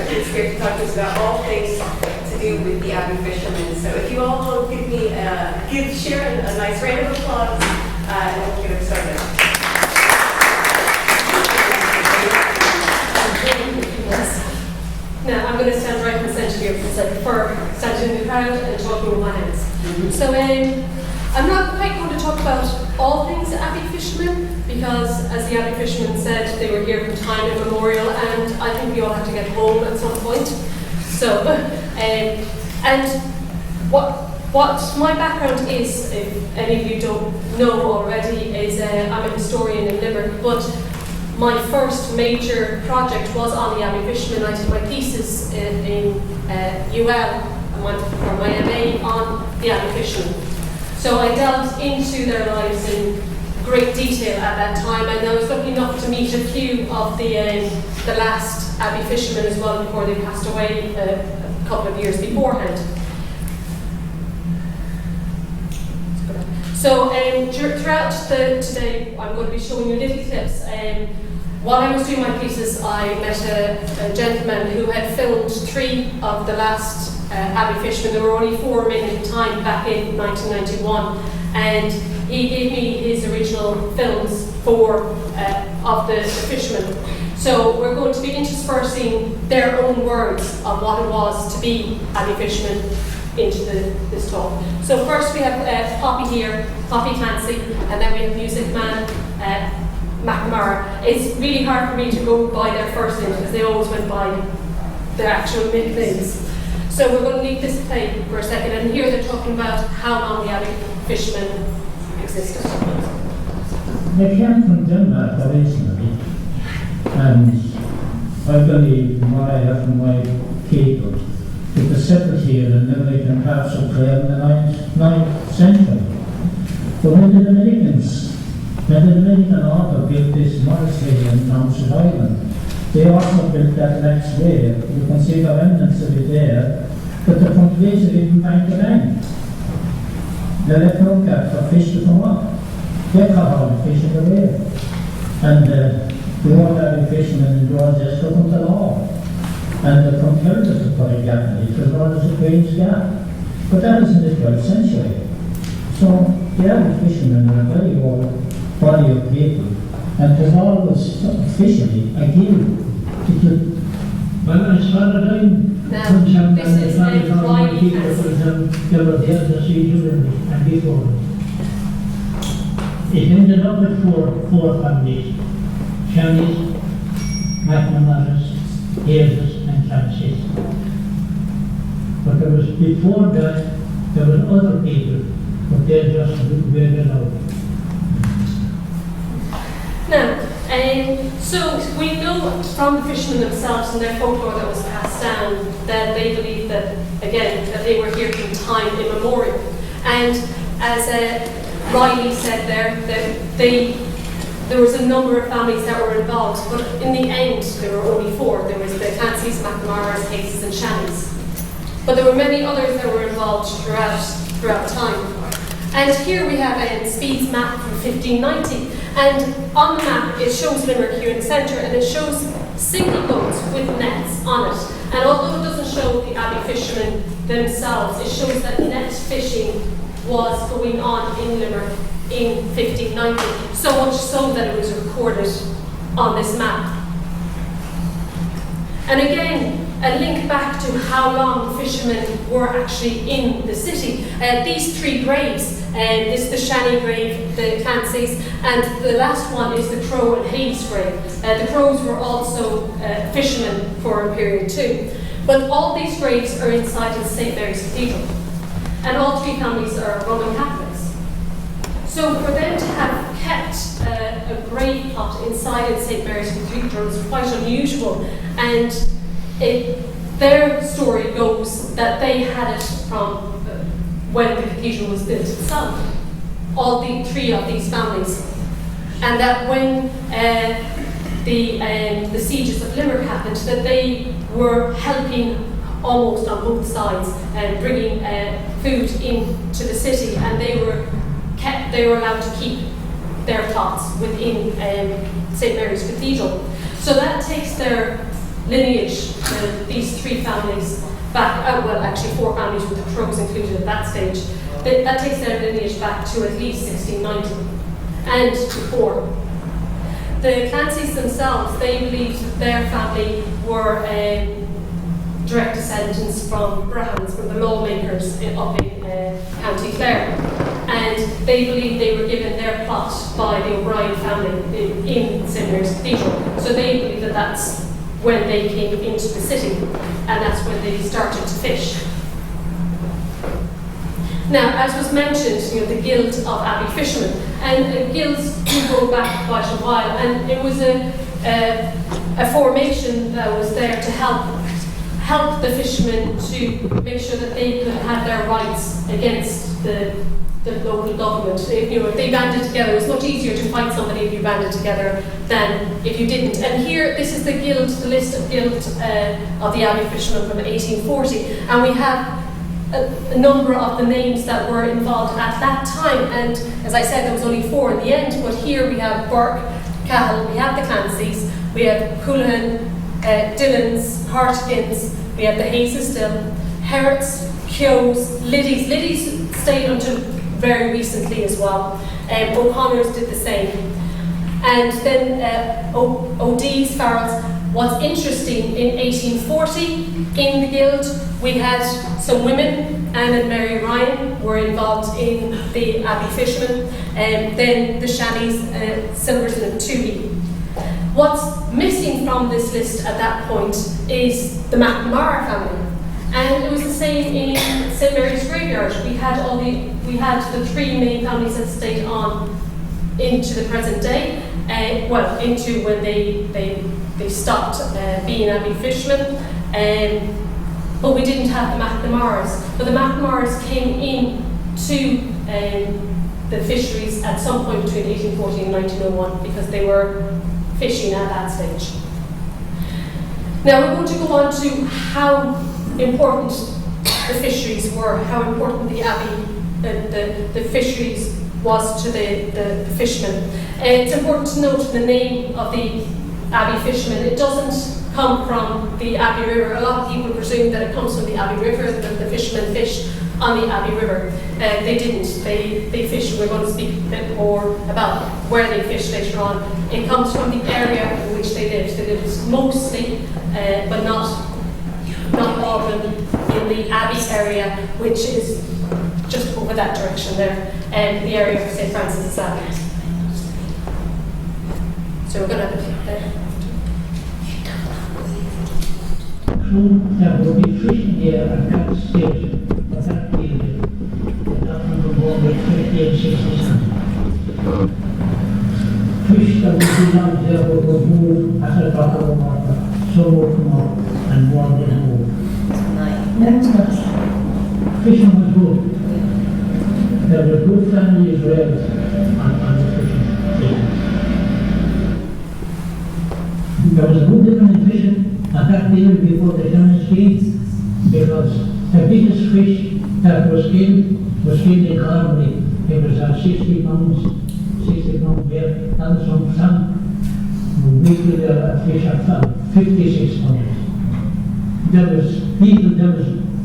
who's here to talk to us about all things to do with the Abbey fishermen. So if you all will give Sharon a nice round of applause, and we'll get her started. Now, I'm going to stand right in the centre here because I prefer standing in the crowd and talking with my hands. So, I'm not quite going to talk about all things Abbey fishermen because, as the Abbey fishermen said, they were here from time immemorial, and I think we all have to get home at some point. So, and what my background is, if any of you don't know already, is I'm a historian in Limerick, but my first major project was on the Abbey fishermen. I did my thesis in UL, I went for my MA on the Abbey fishermen. So I delved into their lives in great detail at that time, and I was lucky enough to meet a few of the last Abbey fishermen as well before they passed away a couple of years beforehand. So throughout today, I'm going to be showing you little clips. While I was doing my thesis, I met a gentleman who had filmed 3 of the last Abbey fishermen. There were only 4 remaining at the time back in 1991, and he gave me his original films of the fishermen. So we're going to be interspersing their own words of what it was to be Abbey fishermen into this talk. So first we have Poppy here, Poppy Clancy, and then we have Music Man McNamara. It's really hard for me to go by their first names because they always went by their actual nicknames. So we're going to leave this play for a second, and here they're talking about how long the Abbey fishermen existed. They came from Denmark originally, and I believe from my people, with the settled here in Limerick and parts of Clare in the 9th century. But when the Dominican author built this monastery in Township Island, they also built that next way. You can see the remnants of it there, but the punctuation is from bank to bank. They left no cat for fish to come up. They caught all the fish in the way. And the old Abbey fishermen in Georgia took them to law. And the competitors to put a gap in it, as well as a Queen's gap. But that was in the 12th century. So the Abbey fishermen were a very old body of people, and there's always officially a guild. Well, as far as I'm concerned, this is Riley people there were there to see children and before. It ended up with four families: Shannon's, McNamara's, Hazel's, and Clancy's. But there was before that there was other people, but they just were out. Now, so we know from the fishermen themselves and their folklore that was passed down that they believed that, again, that they were here from time immemorial. And as Riley said there, that there was a number of families that were involved, but in the end there were only 4. There was the Clancy's, McNamara's, Hazel's and Shannon's. But there were many others that were involved throughout time. And here we have Speed's map from 1590. And on the map, it shows Limerick here in the centre, and it shows single boats with nets on it. And although it doesn't show the Abbey fishermen themselves, it shows that net fishing was going on in Limerick in 1590, so much so that it was recorded on this map. And again, a link back to how long fishermen were actually in the city. These 3 graves, this is the Shannon grave, the Clancy's, and the last one is the Crow and Hayes grave. The Crows were also fishermen for a period too. But all these graves are inside of St. Mary's Cathedral. And all 3 families are Roman Catholics. So for them to have kept a grave plot inside of St. Mary's Cathedral is quite unusual. And their story goes that they had it from when the cathedral was built itself, all 3 of these families, and that when the sieges of Limerick happened, that they were helping almost on both sides and bringing food into the city, and they were allowed to keep their plots within St. Mary's Cathedral. So that takes their lineage, these three families back, well actually 4 families with the Crows included at that stage, that takes their lineage back to at least 1690 and before. The Clancy's themselves, they believed that their family were direct descendants from Brahmins, from the lawmakers up in County Clare. And they believed they were given their plot by the O'Brien family in St Mary's Cathedral. So they believe that that's when they came into the city, and that's when they started to fish. Now, as was mentioned, the Guild of Abbey Fishermen, and guilds do go back quite a while, and it was a formation that was there to help the fishermen to make sure that they could have their rights against the local government. If they banded together, it's much easier to fight somebody if you banded together than if you didn't. And here, this is the guild, the list of guild of the Abbey Fishermen from 1840, and we have a number of the names that were involved at that time. And as I said, there was only 4 in the end, but here we have Burke, Cahill, we have the Clancy's, we have Houlihan, Dillons, Hartigans, we have the Hayes still, Herretts, Keoghs, Liddy's. Liddy's stayed until very recently as well. O'Connor's did the same. And then O'Dee's, Farrell's. What's interesting, in 1840, in the guild, we had some women. Anne and Mary Ryan were involved in the Abbey Fishermen, and then the Shannys, Silverton and Tooley. What's missing from this list at that point is the McNamara family. And it was the same in St Mary's Graveyard. We had the 3 main families that stayed on into the present day, into when they stopped being Abbey Fishermen. But we didn't have the McNamaras. But the McNamaras came in to the fisheries at some point between 1840 and 1901 because they were fishing at that stage. Now we're going to go on to how important the fisheries were, how important the Abbey, the fisheries was to the fishermen. It's important to note the name of the Abbey Fishermen. It doesn't come from the Abbey River. A lot of people presume that it comes from the Abbey River, that the fishermen fished on the Abbey River. They didn't. They fished, and we're going to speak a bit more about where they fished later on. It comes from the area in which they lived. They lived mostly, but not all of them, in the Abbey area, which is just over that direction there, and the area of St. Francis' Abbey. So we're going to have a clip there. Crew that will be fishing here at that station at that period, up from the war with 50 and 60 something. Fish that would be out there would move at the top of the water, so would come up and more than move. Fishing was good. There were good families raised on the fishing station. There was a good difference in fishing at that period before the Shannon came, because the biggest fish that was killed in Carberry. It was 60 pounds weight. That was from some weekly fish at 56 pounds. There was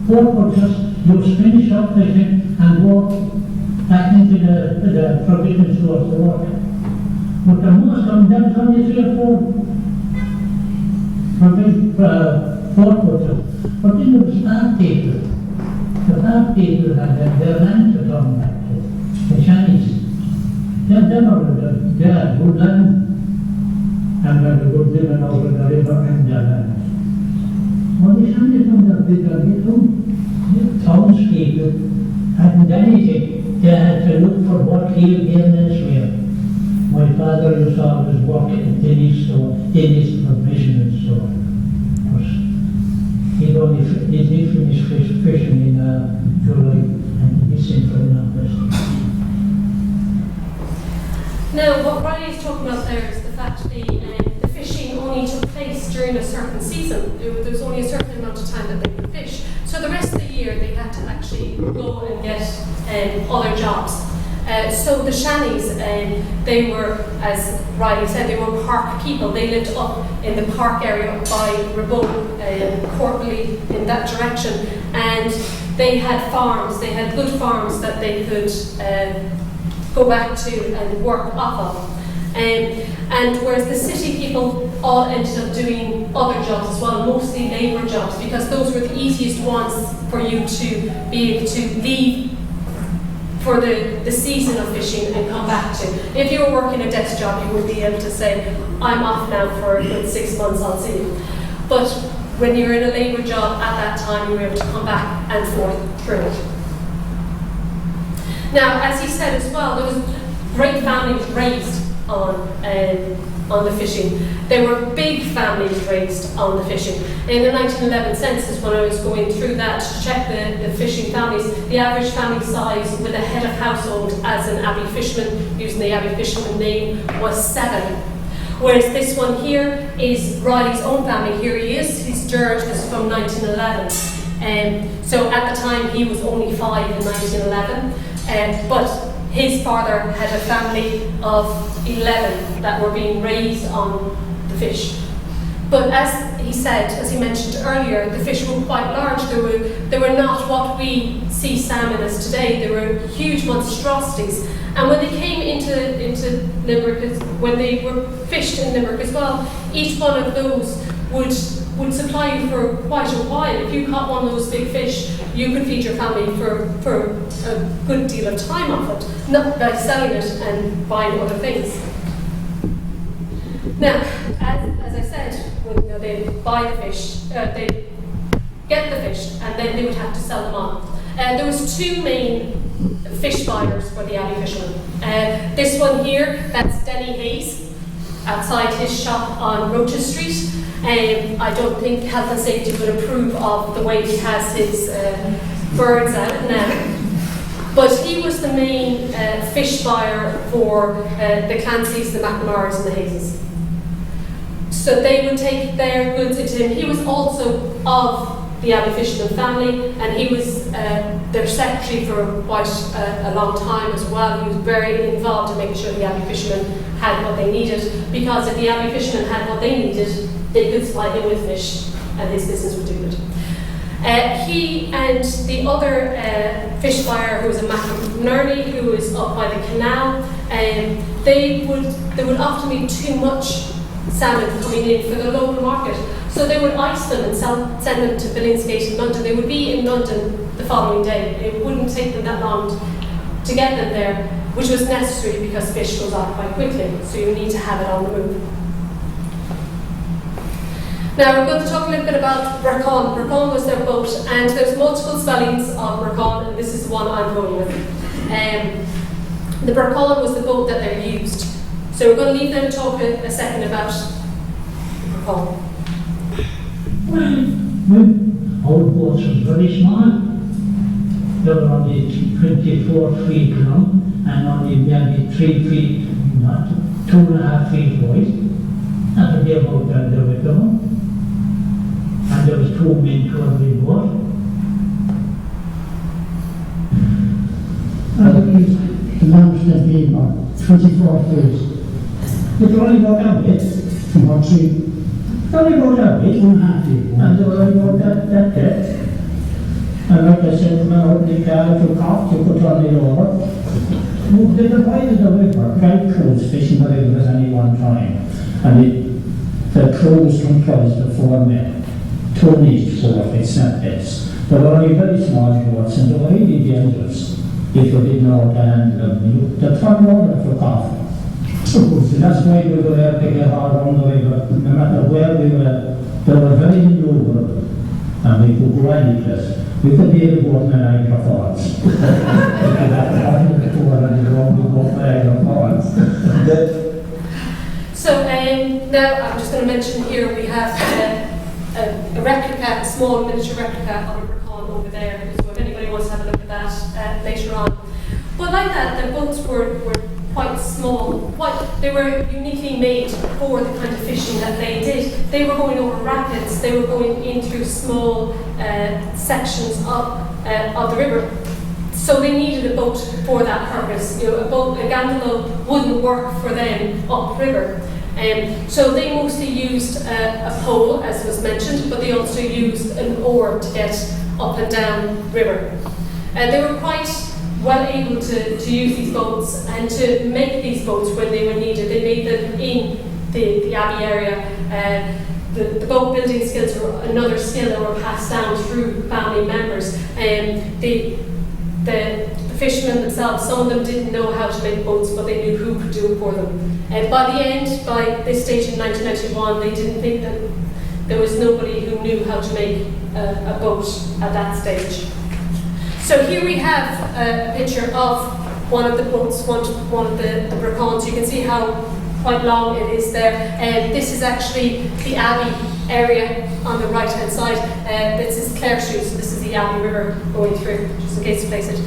4 porters, you finish up fishing and walk back into the provision stores to work. But the most of them, there was only 3 or 4 porters. But then there was farm people. The farm people had their land to turn back to, the Chinese. They had good land, and they had good living over the river and their land. Well, the Chinese don't have bigger little townspeople hadn't anything. They had to look for what here, and elsewhere. My father used to always work at Denny's provision store. He did finish fishing in July, and he's in for the Now, what Riley is talking about there is the fact the fishing only took place during a certain season. There was only a certain amount of time that they could fish. So the rest of the year, they had to actually go and get other jobs. So the Shannons, they were, as Riley said, they were park people. They lived up in the park area by Rabone, Corkley, in that direction. And they had farms, they had good farms that they could go back to and work off of. And whereas the city people all ended up doing other jobs as well, mostly labour jobs, because those were the easiest ones for you to be able to leave for the season of fishing and come back to. If you were working a desk job, you would be able to say, I'm off now for a good 6 months, I'll see you. But when you're in a labour job at that time, you were able to come back and forth through it. Now, as he said as well, there was great families raised on the fishing. There were big families raised on the fishing. In the 1911 census, when I was going through that to check the fishing families, the average family size with a head of household as an Abbey fisherman, using the Abbey fisherman name, was 7. Whereas this one here is Riley's own family. Here he is, he's George, this is from 1911. So at the time he was only 5 in 1911, but his father had a family of 11 that were being raised on the fish. But as he said, as he mentioned earlier, the fish were quite large. They were not what we see salmon as today. They were huge monstrosities. And when they came into Limerick, when they were fished in Limerick as well, each one of those would supply you for quite a while. If you caught one of those big fish, you could feed your family for a good deal of time off it, not by selling it and buying other things. Now, as I said, when they buy the fish, they get the fish, and then they would have to sell them on. There was 2 main fish buyers for the Abbey fishermen. This one here, that's Denny Hayes, outside his shop on Roches Street. I don't think Health and Safety would approve of the way he has his birds out now. But he was the main fish buyer for the Clancy's, the McNamara's and the Hayeses. So they would take their goods into him. He was also of the Abbey fisherman family, and he was their secretary for quite a long time as well. He was very involved in making sure the Abbey fishermen had what they needed, because if the Abbey fishermen had what they needed, they could supply him with fish, and his business would do it. He and the other fish buyer, who was a McNerney, who was up by the canal, there would often be too much salmon coming in for the local market. So they would ice them and send them to Billingsgate in London. They would be in London the following day. It wouldn't take them that long to get them there, which was necessary because fish goes off quite quickly, so you need to have it on the move. Now we're going to talk a little bit about Brecon. Brecon was their boat, and there's multiple spellings of Brecon, and this is the one I'm going with. The Brecon was the boat that they used. So we're going to leave them to talk a second about Brecon. Well, our boats were very small. They were only 24 feet long and only maybe 3 feet, not 2.5 feet wide. That would be about where they were going. And there was 2 men to every boat. The longest being about 24 feet. It only got a bit, about 3. Only got a bit, 1.5 feet. And they were only about that depth. And like I said, when I opened the car, took off, you put on the over. They divided the river, right crews fishing the river at any one time. And the crews comprised of 4 men. 2 in each port, except this. They were only very small boats, and they were really dangerous if you didn't know how to handle them. They'd turn over for coffee. So that's why we were able to get hard on the river. No matter where we were, they were very maneuverable, and we could go any place. We could be able to go to Niagara Falls. We could have to find the tour and the road to go to Niagara Falls. So now I'm just going to mention here we have a replica, a small miniature replica of a Brecon over there. So if anybody wants to have a look at that later on. But like that, the boats were quite small. They were uniquely made for the kind of fishing that they did. They were going over rapids. They were going in through small sections of the river. So they needed a boat for that purpose. You know, a gondola wouldn't work for them upriver. So they mostly used a pole, as was mentioned, but they also used an oar to get up and down river. They were quite well able to use these boats and to make these boats when they were needed. They made them in the Abbey area. The boat building skills were another skill that were passed down through family members. The fishermen themselves, some of them didn't know how to make boats, but they knew who could do it for them. And by the end, by this stage in 1991, they didn't think that there was nobody who knew how to make a boat at that stage. So here we have a picture of one of the boats, one of the bracons. You can see how quite long it is there. And this is actually the Abbey area on the right hand side. This is Clare Street, so this is the Abbey River going through, just in case to place it.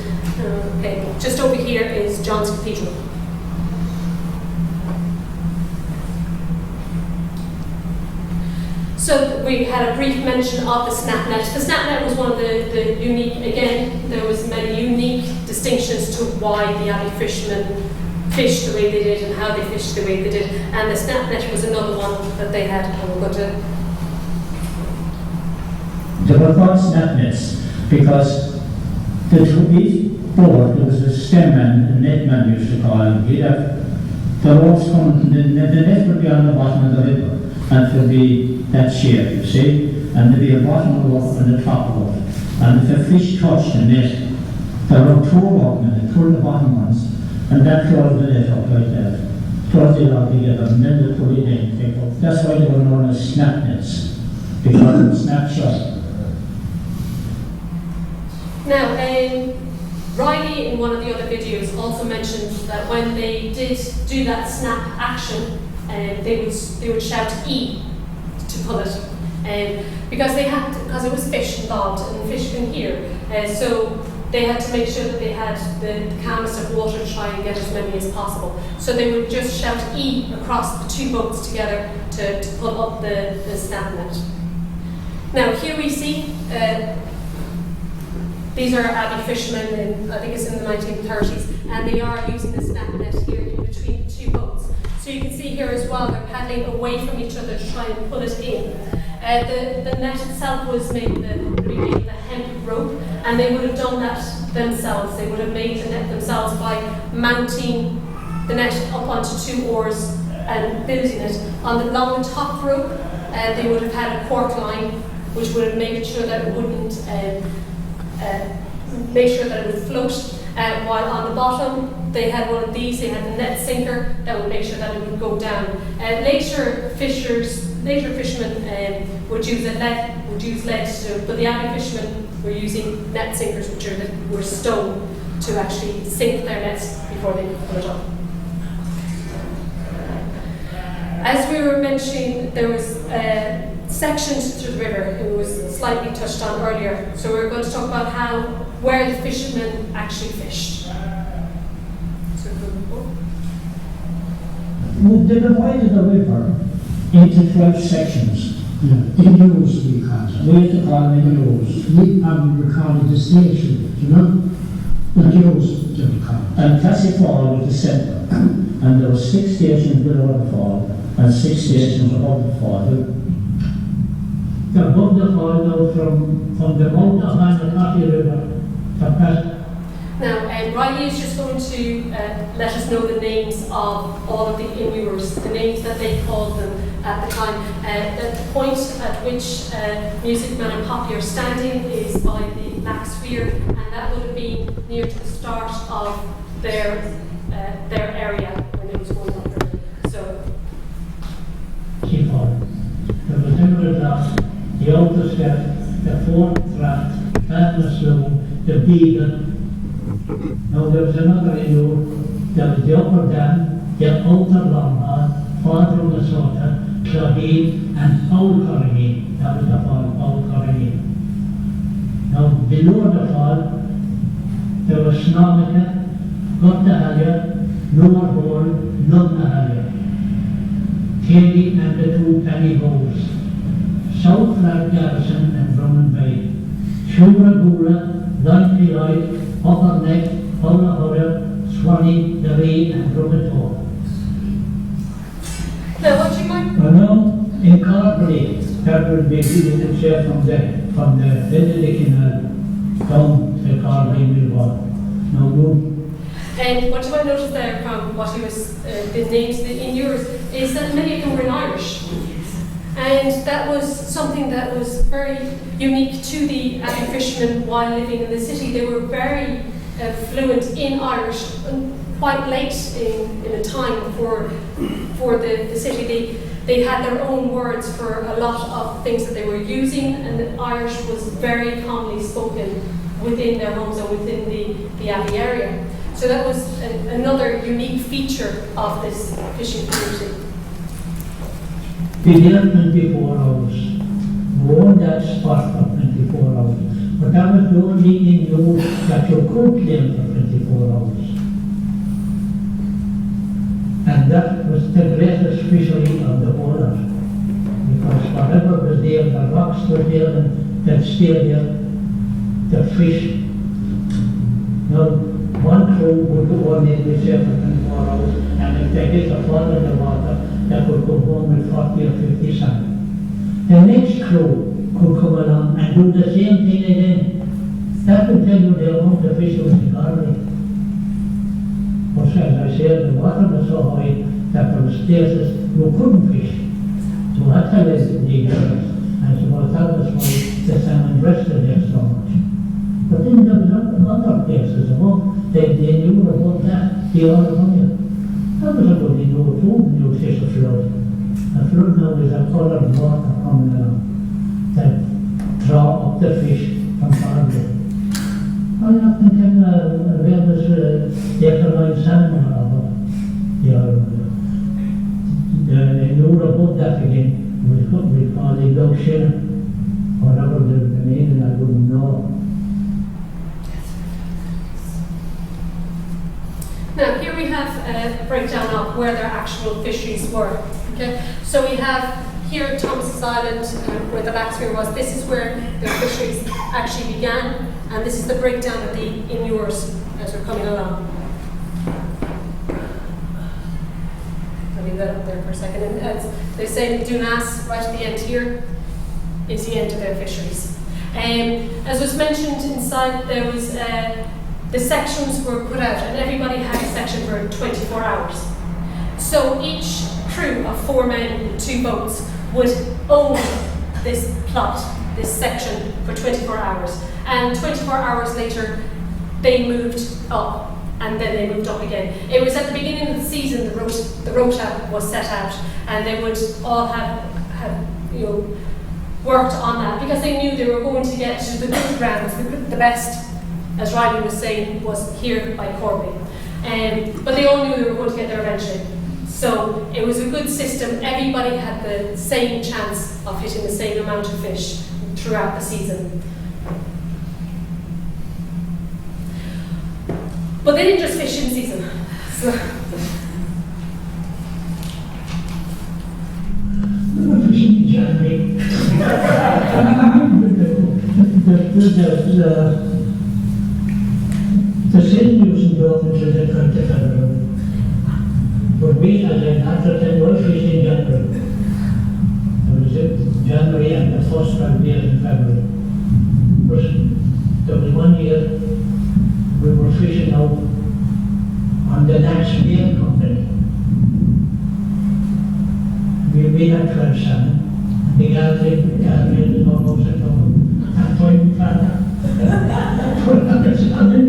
Okay. Just over here is John's Cathedral. So we had a brief mention of the snap net. The snap net was one of the unique, again, there was many unique distinctions to why the Abbey fishermen fished the way they did and how they fished the way they did. And the snap net was another one that they had. And we're going to... There were called snap nets because each board, there was a stem and a net man used to call them. He'd have the ropes coming, the net would be on the bottom of the river, and it would be that shape, you see, and there'd be a bottom rope and a top rope. And if a fish touched the net, the rope tore up and it pulled the bottom ones, and that closed the net up like that. Closed it all together, and then they pulled it in. That's why they were known as snap nets, because of the snapshot. Now, Riley in one of the other videos also mentioned that when they did do that snap action, they would shout E to pull it, because it was fish involved and fish can hear, so they had to make sure that they had the calmest of water to try and get as many as possible. So they would just shout E across the two boats together to pull up the snap net. Now here we see. These are Abbey fishermen, I think it's in the 1930s, and they are using the snap net here in between the two boats. So you can see here as well, they're paddling away from each other to try and pull it in. The net itself was made with a hemp rope, and they would have done that themselves. They would have made the net themselves by mounting the net up onto two oars and building it. Along the top rope, they would have had a cork line, which would have made sure that it wouldn't make sure that it would float, while on the bottom they had one of these, they had the net sinker that would make sure that it would go down. Later fishermen would use lead to, but the Abbey fishermen were using net sinkers, which were stone, to actually sink their nets before they could pull it up. As we were mentioning, there was sections to the river, it was slightly touched on earlier. So we're going to talk about where the fishermen actually fished. They divided the river into 12 sections. Indoors we call it. We used to call them indoors. We call it the station, you know? Indoors they would call it. And Cassie Fall was the centre. And there were 6 stations below the fall and 6 stations above the fall. Above the fall now from the mouth behind the Coffee River to past. Now, Riley is just going to let us know the names of all of the immuers, the names that they called them at the time. The point at which Music Man and Poppy are standing is by the Black Sphere, and that would have been near to the start of their area when it was going up river. So, She called. There was never a glass, the outer step, the fourth draft, Atlas Room, the Beagle. Now there was another indoor, there was the upper dam, the outer Longhorn, Father Minnesota, Clavine, and Old Corrigan. That was the fall, Old Corrigan. Now below the fall, there was Snowica, Guttahallia, Lower Hole, Lumnahallia, Katie and the 2 penny holes, South Flag Garrison and Drummond Bay, Shura Gura, Light Neck, Paula Hodder, Swanee, Davy, and Roberto. Now, what you might Incorporate that would be the share from the Benedict Canal down to Carby Millwall. No room. And what you might notice there from what he was, the names in yours, is that many of them were in Irish. And that was something that was very unique to the Abbey fishermen while living in the city. They were very fluent in Irish, quite late in a time for the city. They had their own words for a lot of things that they were using, and the Irish was very commonly spoken within their homes and within the Abbey area. So that was another unique feature of this fishing community. We did 24 hours. We owned that spot for 24 hours. But that was the only thing you that you could claim for 24 hours. And that was the greatest fishery of the whole lot. Because whatever was there, the rocks were there and that stayed there, the fish. Now, one crew would go on in the ship for 24 hours, and if they hit a fall in the water, they could go home with 40 or 50 salmon. The next crew could come along and do the same thing again. That would tell you the amount of fish was in Galway. But as I said, the water was so high that there was places you couldn't fish. So that's how they did it. And so that was why the salmon rested there so much. But then there was other places above, they knew about that, the other one. That was about the new food, new fish of flood. A flood now is a coloured water coming along that draw up the fish from Galway. I often think where was the line salmon or they knew about that again. We call it dog Shannon, whatever the name, I wouldn't know. Now, here we have a breakdown of where their actual fisheries were. Okay, so we have here Thomas's Island, where the Laxmere was. This is where their fisheries actually began, and this is the breakdown of the inures as we're coming along. I'll leave that up there for a second. And as they say, the Dunas, right at the end here, is the end of their fisheries. As was mentioned inside, there was the sections were put out, and everybody had a section for 24 hours. So each crew of 4 men in 2 boats would own this plot, this section, for 24 hours. And 24 hours later, they moved up, and then they moved up again. It was at the beginning of the season, the rota was set out, and they would all have worked on that, because they knew they were going to get to the good grounds, the best, as Riley was saying, was here by Corby. But they all knew they were going to get there eventually. So it was a good system. Everybody had the same chance of hitting the same amount of fish throughout the season. But they didn't just fish in season. So We were fishing in January. The city using the open to the 25th. But we had an after 10 were fishing in January. There was January and the first 5 days in February. But there was one year we were fishing out on the next Beer Company. We had 12 salmon. And the guys made almost at home. I'm going to that. 12 salmon.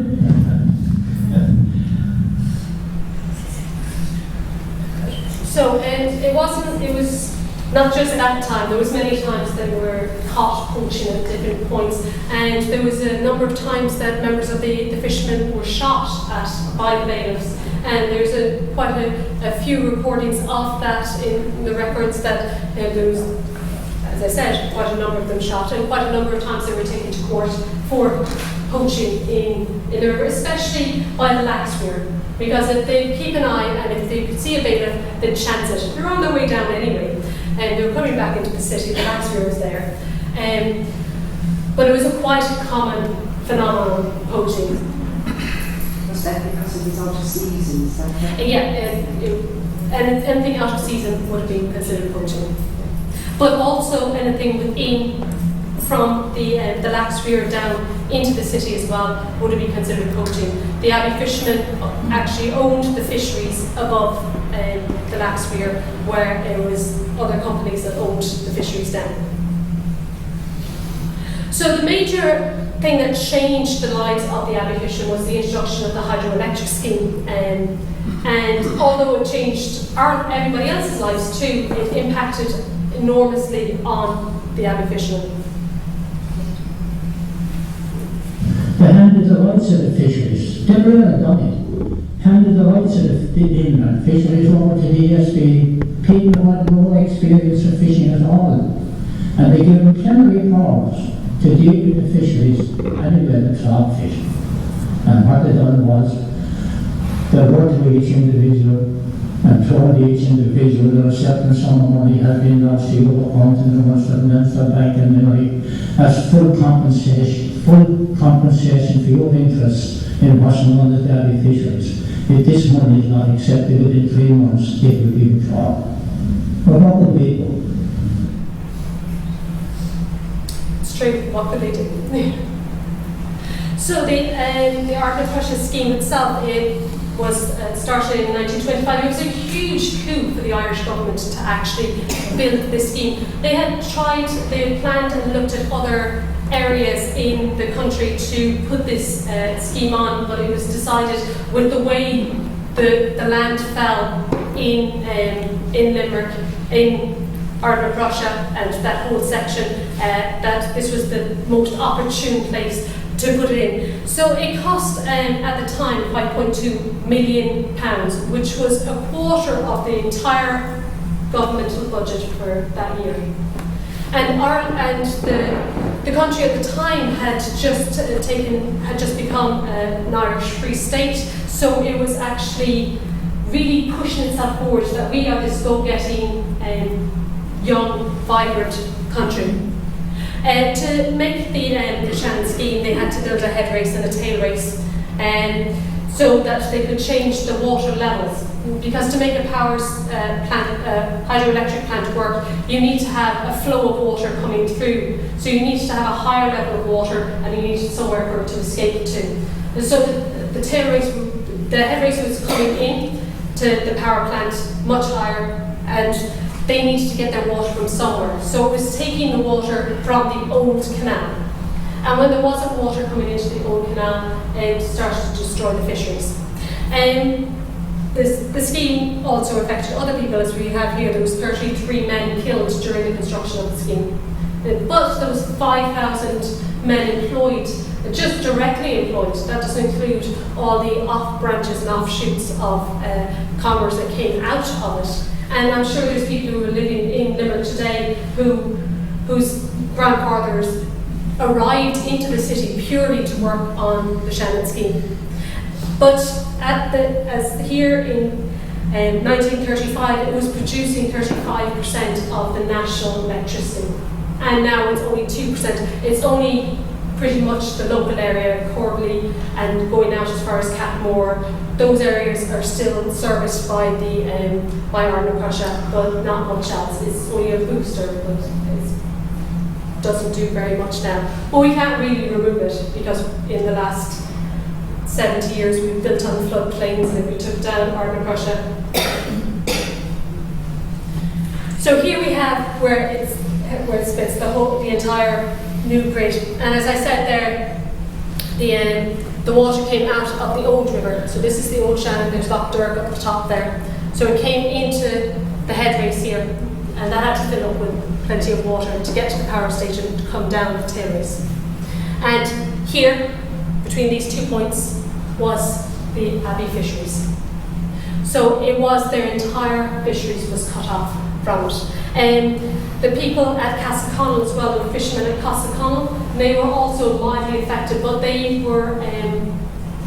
So, and it was not just at that time, there was many times that we were caught poaching at different points, and there was a number of times that members of the fishermen were shot at by the bailiffs, and there's quite a few recordings of that in the records that there was, as I said, quite a number of them shot, and quite a number of times they were taken to court for poaching in the river, especially by the Laxmere. Because if they keep an eye and if they could see a bailiff, they'd chance it. They're on their way down anyway, and they were coming back into the city. The Laxmere was there, but it was a quite common phenomenon, poaching. Is that because it was out of season? Is that right? And anything out of season would have been considered poaching. But also anything within, from the Lax Weir down into the city as well, would have been considered poaching. The Abbey fishermen actually owned the fisheries above the Lax Weir, where it was other companies that owned the fisheries down. So the major thing that changed the lives of the Abbey fishermen was the introduction of the hydroelectric scheme. And although it changed everybody else's lives too, it impacted enormously on the Abbey fishermen. They handed the rights of the fisheries. They really done it. Handed the rights of the inland fisheries over to the ESB. People who had no experience of fishing at all. And they gave them plenary powers to deal with the fisheries anywhere the trout fish. And what they done was, they wrote to each individual and told each individual that a certain sum of money had been lost, you were accounted and must have meant for back in Limerick as full compensation for your interest in washing on the Abbey fisheries. If this money is not accepted within 3 months, it will be withdrawn. But what would we do? It's true, what could they do? So the Art of Prussia scheme itself, it was started in 1925. It was a huge coup for the Irish government to actually build this scheme. They had planned and looked at other areas in the country to put this scheme on, but it was decided with the way the land fell in Limerick, in Art of Prussia, and that whole section, that this was the most opportune place to put it in. So it cost at the time £5.2 million, which was a quarter of the entire governmental budget for that year. And the country at the time had just become an Irish Free State, so it was actually really pushing itself forward that we are this go-getting, young, vibrant country. To make the Shannon scheme, they had to build a head race and a tail race, so that they could change the water levels. Because to make a hydroelectric plant work, you need to have a flow of water coming through. So you need to have a higher level of water, and you need somewhere for it to escape to. And so the head race was coming in to the power plant much higher, and they needed to get their water from somewhere. So it was taking the water from the old canal. And when there wasn't water coming into the old canal, it started to destroy the fisheries. The scheme also affected other people, as we have here. There was 33 men killed during the construction of the scheme. But there was 5,000 men employed, just directly employed. That doesn't include all the off branches and offshoots of commerce that came out of it. And I'm sure there's people who are living in Limerick today whose grandfathers arrived into the city purely to work on the Shannon scheme. But as here in 1935, it was producing 35% of the national electricity. And now it's only 2%. It's only pretty much the local area, Corbally, and going out as far as Catmore. Those areas are still serviced by by Art of Prussia, but not much else. It's only a booster, but it doesn't do very much now. But we can't really remove it, because in the last 70 years we've built on the floodplains and we took down Art of Prussia. So here we have where it fits the entire new bridge. And as I said there, the water came out of the old river. So this is the old Shannon. There's Loch Derg up the top there. So it came into the head race here, and that had to fill up with plenty of water to get to the power station to come down the tail race. And here, between these 2 points, was the Abbey fisheries. So it was their entire fisheries was cut off from it. The people at Castleconnell as well, the fishermen at Castleconnell, they were also mildly affected, but they were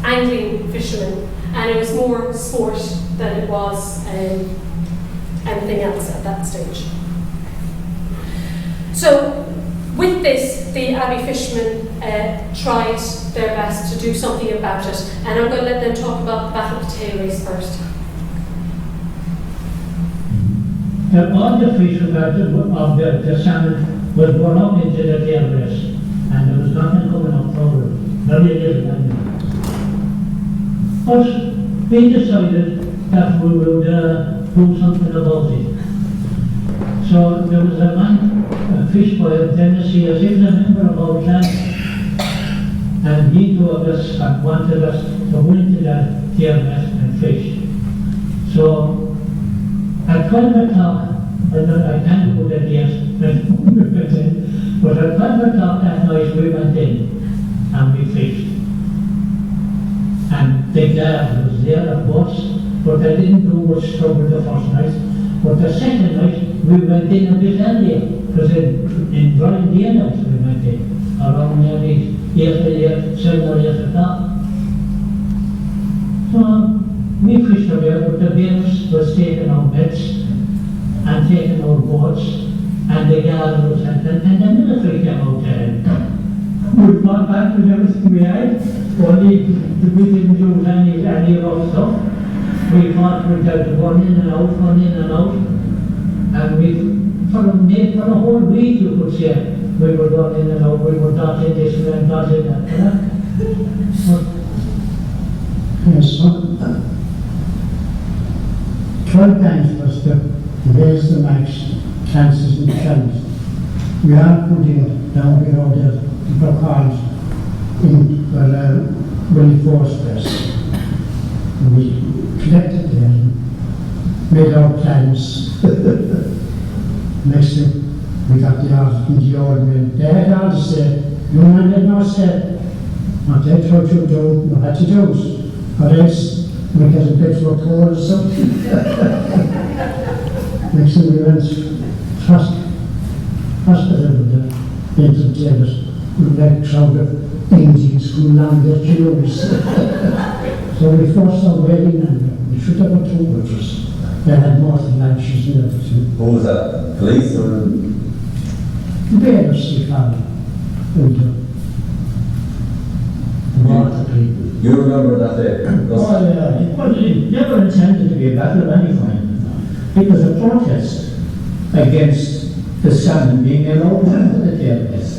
angling fishermen, and it was more sport than it was anything else at that stage. So with this, the Abbey fishermen tried their best to do something about it, and I'm going to let them talk about the Battle of the Tail Race first. All the fish of the salmon was born up into the tail race, and there was nothing coming up forward, very little anyway. But we decided that we would do something about it. So there was a man, a fish boy in Tennessee, as he was a member of our clan, and he told us and wanted us to go into the tail race and fish. So at 12 o'clock, I can't put it yet, but at 12 o'clock that night we went in and we fished. And the guard was there, of course, but I didn't do much trouble the first night. But the second night we went in a bit earlier, because in drawing the end out we went in, around nearly 7 or 8 o'clock. So we fished away, but the bears was taking our nets and taking our boats, and the guard was and the military came out there. We fought back with everything we had, only we didn't do any rough stuff. We fought with the one in and out, and we, for a whole week you could say, we were going in and out, we were dodging this and dodging that. Yes, 12 times was to raise the max chances and chance. We are putting down below the blockades in really forced us. We collected them, made our plans. Next thing, we got the art in the old men. They had all to say, no man had not said, what they told you to do, you had to do it. Or else, we get a bit for coal or something. Next thing we went hospital with the entertainers, with that crowd of Indians coming along their queues. So we forced our way in and we should have a two with us. They had more than lunches and everything. Who was that? Police or? The bears, they call them. Water people. You remember that day? Oh yeah, it never intended to be a battle of any kind. It was a protest against the salmon being allowed into the tail race.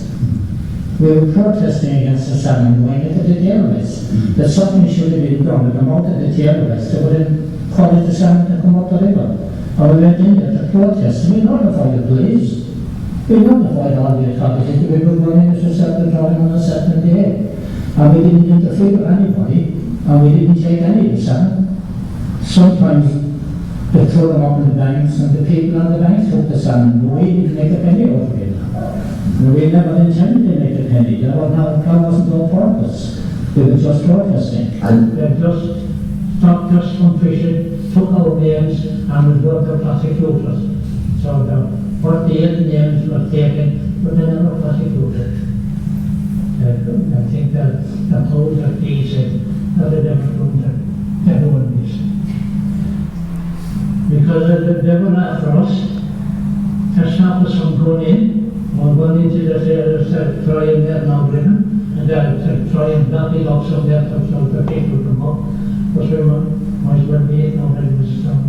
We were protesting against the salmon going into the tail race. That something should have been done to come out of the tail race to encourage the salmon to come up the river. And we went in there to protest, and we notified the police. We notified all the authorities that we were going into the drawing on a certain day. And we didn't interfere with anybody, and we didn't take any of the salmon. Sometimes they throw them up in the banks, and the people on the banks took the salmon, but we didn't make a penny out of it. We never intended to make a penny. That wasn't our purpose. We were just protesting. And they just stopped us from fishing, took our names, and was going to prosecute us. So the 48 names were taken, but they never prosecuted. I think that the whole of these that they never do that everyone is. Because they were after us to stop us from going in, or going into the sailors to try and get an agreement, and then to try and block it up so that the people come up. But we might as well be it now that it was strong.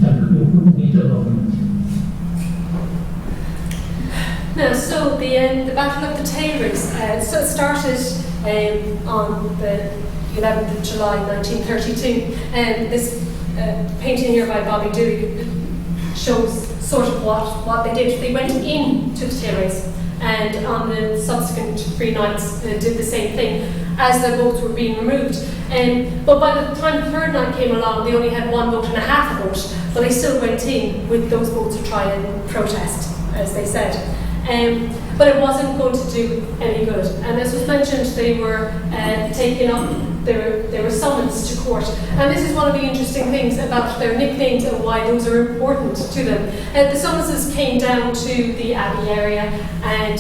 That you couldn't beat the government. Now, so the Battle of the Tail Race, so it started on the 11th of July 1932, and this painting here by Bobby Dewey shows sort of what they did. They went into the tail race, and on the subsequent 3 nights did the same thing as their boats were being removed. But by the time the 3rd night came along, they only had 1 boat and a half a boat, but they still went in with those boats to try and protest, as they said. But it wasn't going to do any good. And as was mentioned, they were taken up, they were summoned to court. And this is one of the interesting things about their nicknames and why those are important to them. The summonses came down to the Abbey area, and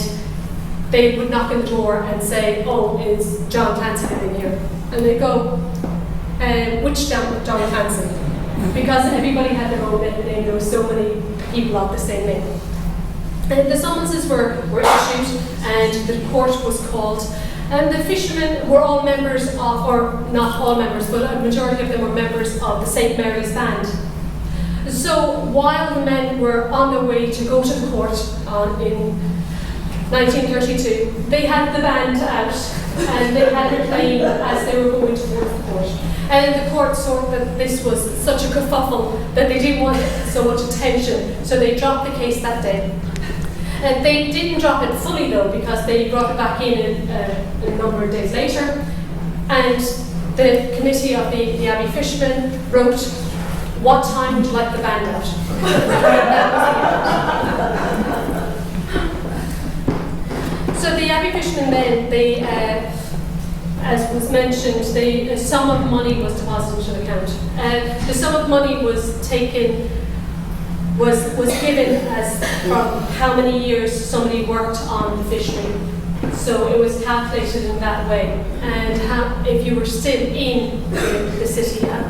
they would knock on the door and say, "Oh, is John Clancy living here?" And they'd go, "Which John Clancy?" Because everybody had their own name. There were so many people of the same name. And the summonses were issued and the court was called. And the fishermen were all members of, or not all members, but a majority of them were members of the St. Mary's Band. So while the men were on their way to go to the court in 1932, they had the band out and they had it playing as they were going towards the court. And the court saw that this was such a kerfuffle that they didn't want so much attention, so they dropped the case that day. And they didn't drop it fully though, because they brought it back in a number of days later. And the committee of the Abbey fishermen wrote, "What time would you like the band out?" So the Abbey fishermen then, they, as was mentioned, a sum of money was deposited into the account. The sum of money was taken, was given as from how many years somebody worked on the fishery. So it was calculated in that way, and if you were still in the city at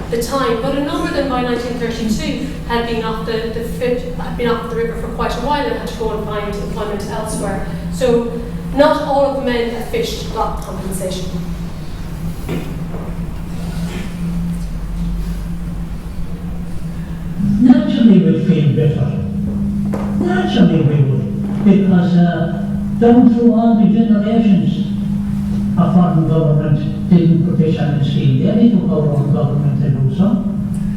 the time. But a number of them by 1932 had been off the river for quite a while and had to go and find employment elsewhere. So not all of the men that fished got compensation. Naturally we feel better. Naturally we would. Because down through all the generations, our foreign government didn't put the Shannon scheme there. They took our own government to do so.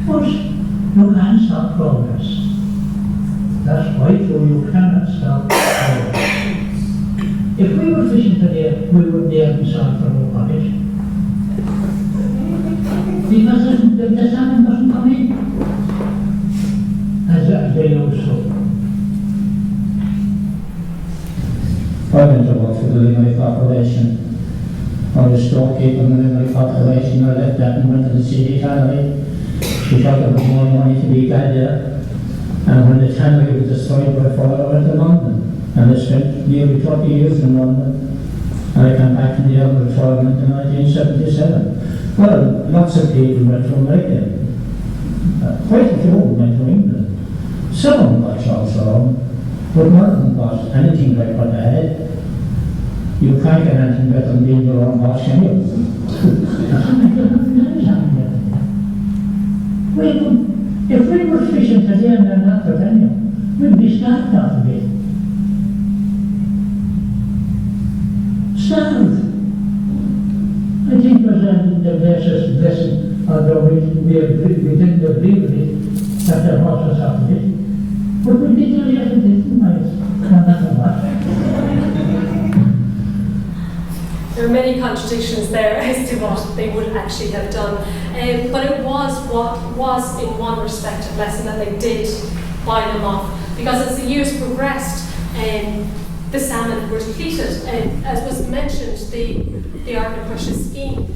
But you can't stop progress. That's right, so you cannot stop progress. If we were fishing today, we wouldn't be able to solve for our pocket. Because the salmon doesn't come in as they used to. I went to work for the Limerick Corporation. I was storekeeper in the Limerick Corporation. I left that and went to the city tannery because there was more money to be got there. And when the tannery was destroyed by fire, I went to London. And I spent nearly 30 years in London. And I came back from the other retirement in 1977. Well, lots of people went to America. Quite a few went to England. Some of them got jobs wrong, but none of them got anything like what they had. You can't get anything better than being your own boss, can you? If we were fishing today and they're not pretending, we'd be starved out of it. Starved. I think it was the blessed blessing, although we didn't agree with it, that they brought us out of it. But we did not have it, no matter what. There are many contradictions there as to what they would actually have done. But it was what was, in one respect, a blessing that they did buy them off. Because as the years progressed, the salmon were depleted. And as was mentioned, the Art of Precious scheme,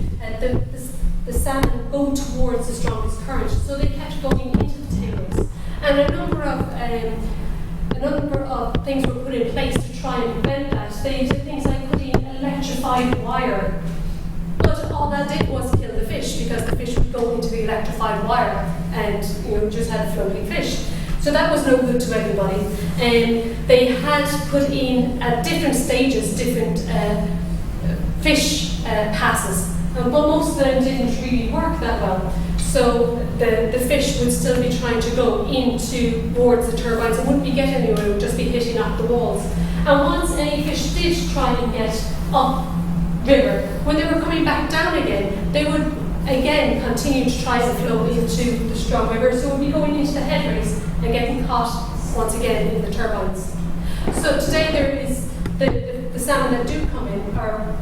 the salmon go towards the strongest current. So they kept going into the tails. And a number of things were put in place to try and prevent that. They did things like putting electrified wire. But all that did was kill the fish, because the fish would go into the electrified wire and just had floating fish. So that was no good to everybody. They had put in at different stages different fish passes, but most of them didn't really work that well. So the fish would still be trying to go towards the turbines and wouldn't be getting anywhere, it would just be hitting up the walls. And once any fish did try and get up river, when they were coming back down again, they would again continue to try to flow into the strong river, so it would be going into the headways and getting caught once again in the turbines. So today there is the salmon that do come in are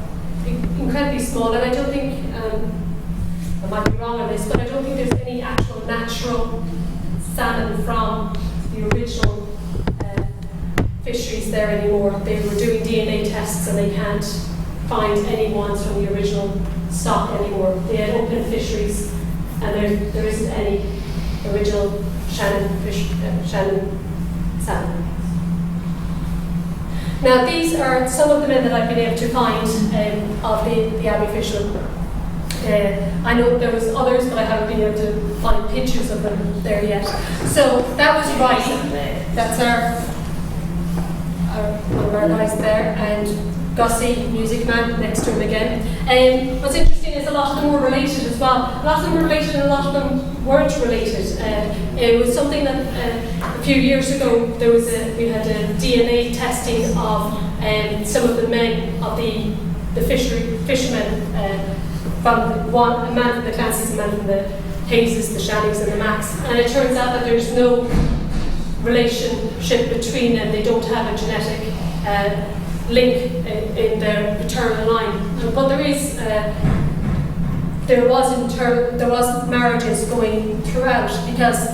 incredibly small, and I don't think, I might be wrong on this, but I don't think there's any actual natural salmon from the original fisheries there anymore. They were doing DNA tests and they can't find any ones from the original stock anymore. They had open fisheries and there isn't any original Shannon salmon. Now these are some of the men that I've been able to find of the Abbey fishermen. I know there was others, but I haven't been able to find pictures of them there yet. So that was right. That's our our guys there, and Gussie, music man, next to him again. And what's interesting is a lot of them were related as well. A lot of them were related and a lot of them weren't related. It was something that a few years ago we had a DNA testing of some of the men of the fishermen from a man from the Clancy's, a man from the Hayeses, the Shannons and the Macs. And it turns out that there's no relationship between them. They don't have a genetic link in their paternal line, but there was marriages going throughout, because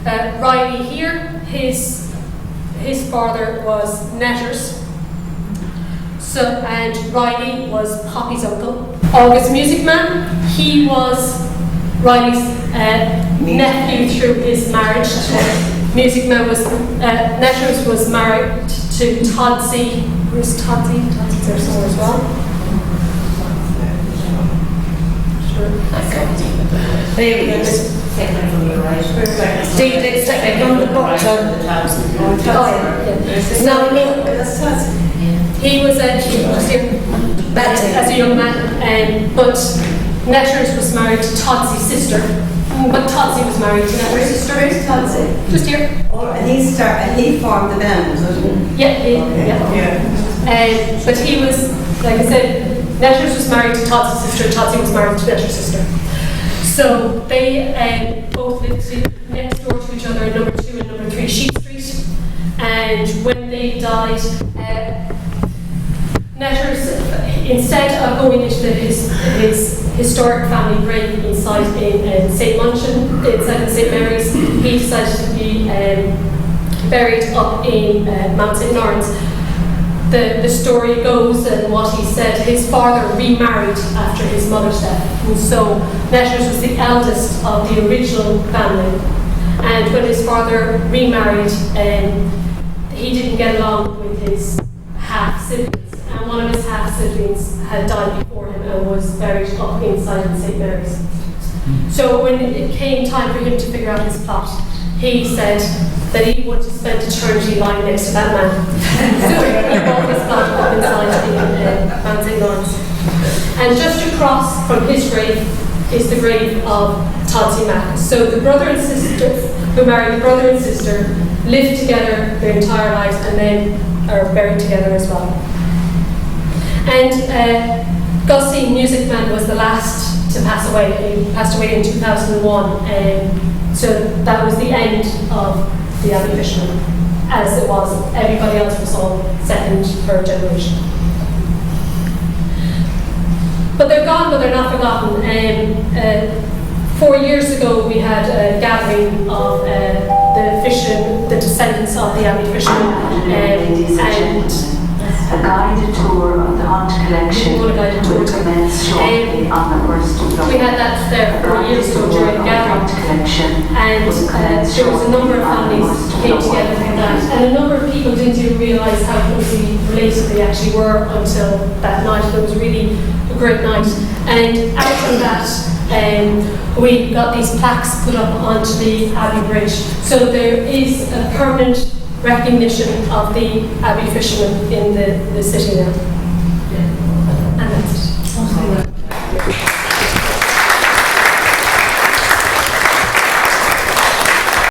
Riley here, his father was Netter's, and Riley was Poppy's uncle. August Music Man, he was Riley's nephew through his marriage. Music Man was Netter's was married to Todsey. Where's Todsey? Todsy's there somewhere as well. Sure. There he is. David, on the bottom. Now look. He was as a young man, but Netter's was married to Todsy's sister. But Todsey was married to Netter's sister. Where's Todsey? Just here. And he formed the band, was it? Yeah. But he was, like I said, Netter's was married to Todsy's sister, Todsey was married to Netter's sister. So they both lived next door to each other at number 2 and number 3 Sheep Street. And when they died, Netter's, instead of going into his historic family grave inside in St. Munchin, inside in St. Mary's, he decided to be buried up in Mount St. Lawrence. The story goes, and what he said, his father remarried after his mother's death. And so Netter's was the eldest of the original family. And when his father remarried, he didn't get along with his half-siblings. And one of his half-siblings had died before him and was buried up inside in St. Mary's. So when it came time for him to figure out his plot, he said that he would spend eternity lying next to that man. So he brought his plot up inside in Mount St. Lawrence. And just across from his grave is the grave of Todsey Mac. So the brother and sister, who married the brother and sister, lived together their entire lives and then are buried together as well. And Gussie, Music Man, was the last to pass away. He passed away in 2001. So that was the end of the Abbey Fishermen, as it was. Everybody else was all second, third generation. But they're gone, but they're not forgotten. 4 years ago, we had a gathering of the descendants of the Abbey Fishermen, and a guided tour of the Hunt collection will commence shortly on the 1st of November. We had that there 4 years ago during the gathering, and there was a number of families came together for that, and a number of people didn't even realise how closely related they actually were until that night. It was really a great night, and after that we got these plaques put up onto the Abbey Bridge. So there is a permanent recognition of the Abbey Fishermen in the city now.